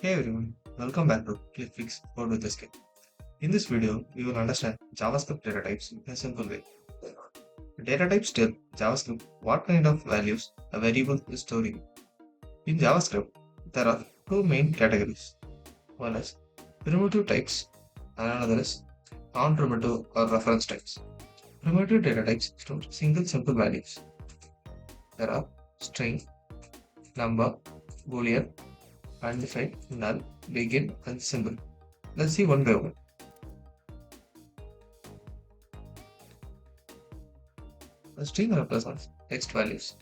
Hey everyone, welcome back to ClickFix Code with Escape. In this video, we will understand JavaScript data types in a simple way. Data types tell JavaScript what kind of values a variable is storing. In JavaScript, there are two main categories. One is primitive types and another is non-primitive or reference types. Primitive data types store single simple values. There are string, number, boolean, undefined, null, begin, and symbol. Let's see one by one. A string represents text values.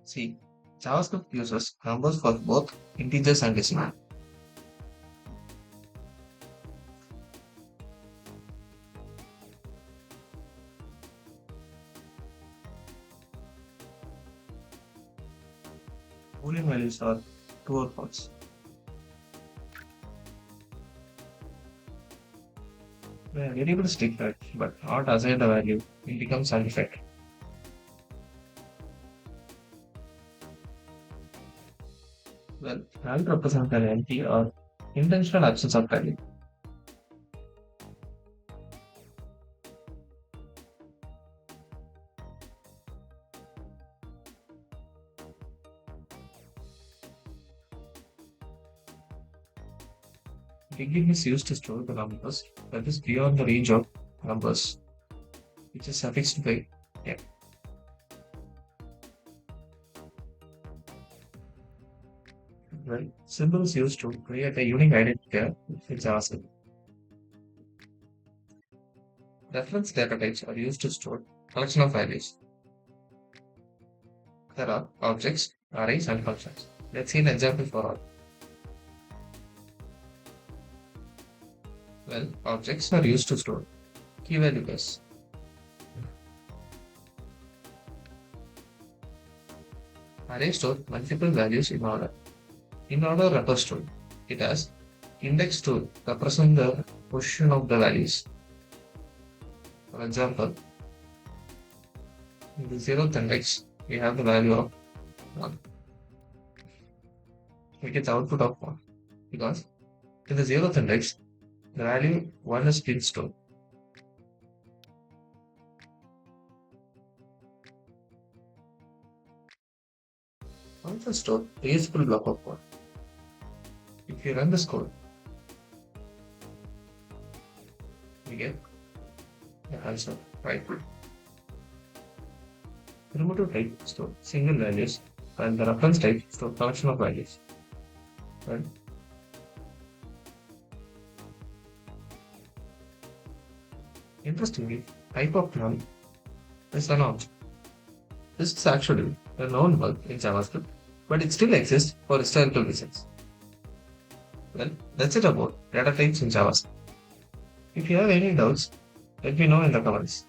See, JavaScript uses numbers for both integers and decimal. Boolean values are true or false. When a variable is declared but not assigned a value, it becomes undefined. Well, null represents an empty or intentional absence of value. Begin is used to store the numbers that is beyond the range of numbers, which is suffixed by n. Well, symbol is used to create a unique identifier in JavaScript. Reference data types are used to store collection of values. There are objects, arrays, and functions. Let's see an example for all. Well, objects are used to store key value pairs. Arrays store multiple values in order. In order refers to it as index to represent the position of the values. For example, in the 0th index, we have the value of 1. We get the output of 1 because in the 0th index, the value 1 is being stored. Also store reusable block of code. If you run this code, we get the answer right. Primitive type store single values and the reference type store collection of values. Right? Interestingly, type of null is an object. This is actually a known bug in JavaScript, but it still exists for historical reasons. Well, that's it about data types in JavaScript. If you have any doubts, let me know in the comments.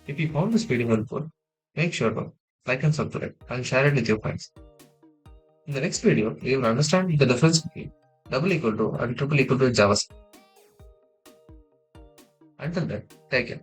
If you found this video helpful, make sure to like and subscribe and share it with your friends. In the next video, we will understand the difference between double equal to and triple equal to in JavaScript. Until then, take care.